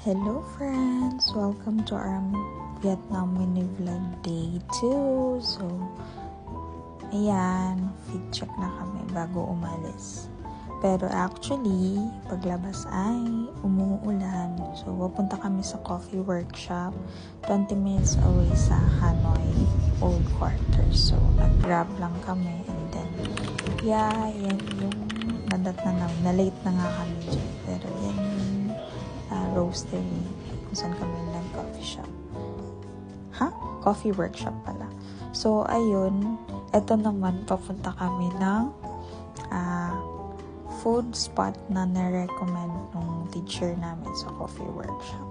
Hello friends! Welcome to our Vietnam mini vlog day 2. So, ayan, fit check na kami bago umalis. Pero actually, paglabas ay umuulan. So, pupunta kami sa coffee workshop 20 minutes away sa Hanoi Old Quarters. So, nag-grab lang kami and then, yan yung na-late na nga kami dyan. Pero yan yung roastery kung saan kami nag-coffee shop. Coffee workshop pala. So, ayun, eto naman, papunta kami ng food spot na na-recommend nung teacher namin sa coffee workshop.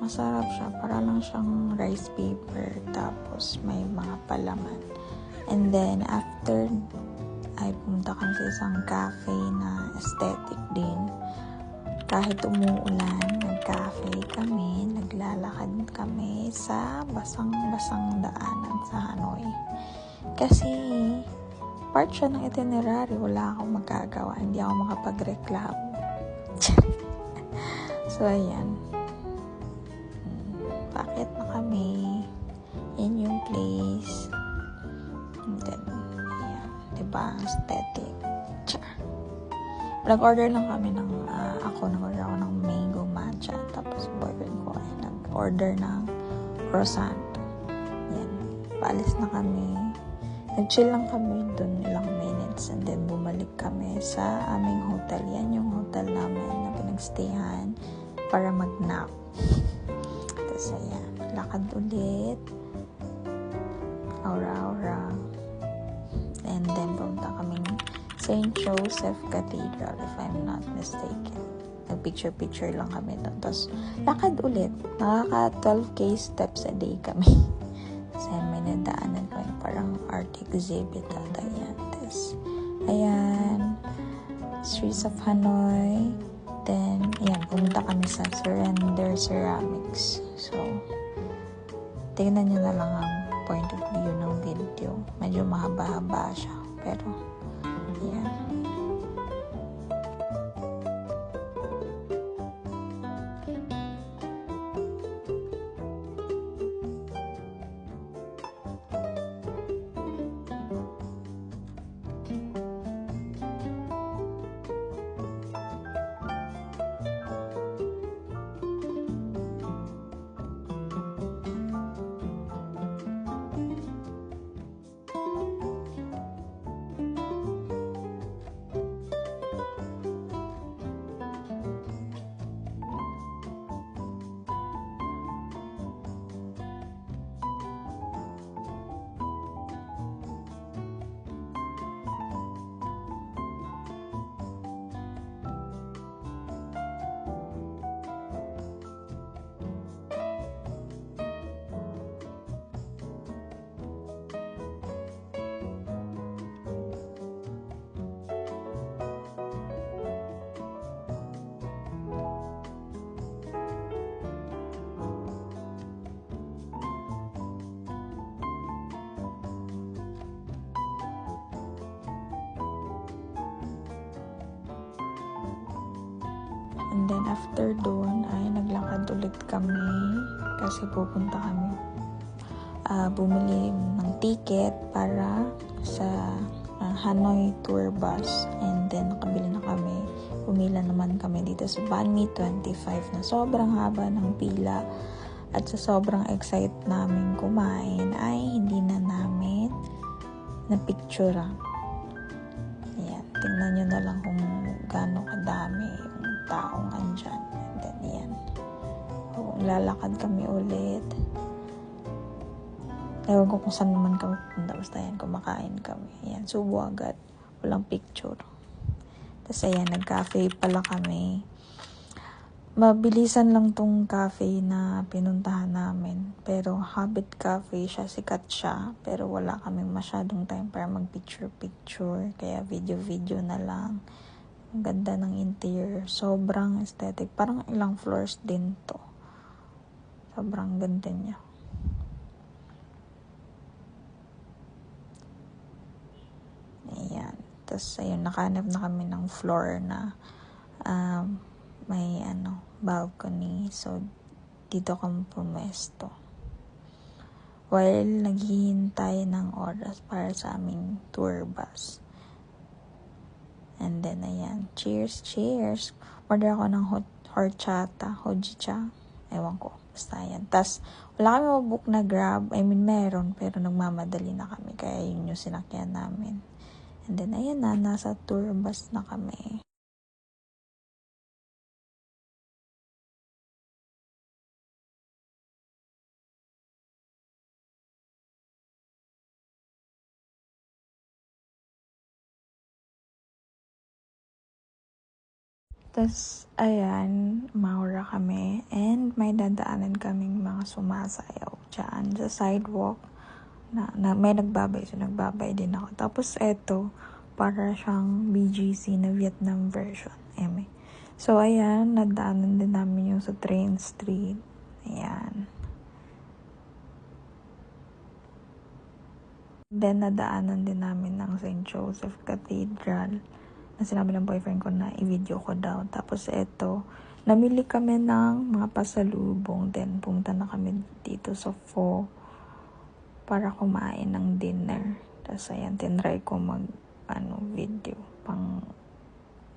Masarap siya. Para lang siyang rice paper. Tapos, may mga palaman. And then, after, ay pumunta kami sa isang cafe na aesthetic din. Kahit umuulan, nag-cafe kami. Naglalakad kami sa basang-basang daanan sa Hanoi. Kasi, part siya ng itinerary. Wala akong magagawa. Hindi ako makapagreklamo. So, ayan. Bakit na kami? Yan yung place. And then, ayan. Diba? Aesthetic. Char. Nag-order lang kami ng, nag-order ako ng mango matcha. Tapos, boyfriend ko ay nag-order ng croissant. Yan. Paalis na kami. Nag-chill lang kami dun ilang minutes. And then, bumalik kami sa aming hotel. Yan yung hotel namin na pinagstayan para mag-nap. Tapos, ayan, lakad ulit. Aura. And then, pumunta kaming St. Joseph Cathedral, if I'm not mistaken. Nag-picture lang kami doon. Tapos, lakad ulit. Nakaka 12k steps a day kami. Kasi may nadaanan kami. Parang art exhibit ata yan. Tapos, ayan, streets of Hanoi. Then, ayan, pumunta kami sa Surrender Ceramics. So, tingnan nyo na lang ang point of view ng video. Medyo mahaba-haba siya. Pero, ayan. And then, after doon, ay naglakad ulit kami kasi pupunta kami bumili ng ticket para sa Hanoi tour bus. And then, nakabili na kami. Pumila naman kami dito sa Banh Mi 25 na sobrang haba ng pila. At sa sobrang excite namin kumain, ay hindi na namin na-picturean. Ayan, tingnan nyo na lang kung gaano kadami yung taong andyan. And then, yan. Lalakad kami ulit. Ewan ko kung saan naman kami pupunta. Basta yan, kumakain kami. Yan, subo agad. Walang picture. Tapos, ayan, nag-cafe pala kami. Mabilisan lang tong cafe na pinuntahan namin. Pero Habit Cafe siya, sikat siya. Pero wala kaming masyadong time para mag-picture-picture. Kaya video-video na lang. Ang ganda ng interior. Sobrang aesthetic. Parang ilang floors din to. Sobrang ganda niya. Ayan. Tapos, ayun, nakahanap na kami ng floor na may balcony. So, dito kami pumesto. While naghihintay ng oras para sa aming tour bus. And then, ayan. Cheers, cheers. Order ako ng horchata. Hojicha. Ewan ko. Basta yan. Tapos, wala kami mabook na Grab. I mean, meron. Pero nagmamadali na kami. Kaya yun yung sinakyan namin. And then, ayan na. Nasa tour bus na kami. Tapos, ayan, maura kami. And may dadaanan kaming mga sumasayaw dyan sa sidewalk. Na may nagbabay. So, nagbabay din ako. Tapos, eto, para siyang BGC na Vietnam version. Eme. So, ayan, nadaanan din namin yung sa Train Street. Ayan. Then, nadaanan din namin ng St. Joseph Cathedral. Na sinabi ng boyfriend ko na i-video ko daw. Tapos eto, namili kami ng mga pasalubong. Then pumunta na kami dito sa Pho para kumain ng dinner. Tapos ayan, tinry ko video pang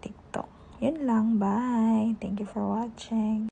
TikTok. Yun lang, bye! Thank you for watching.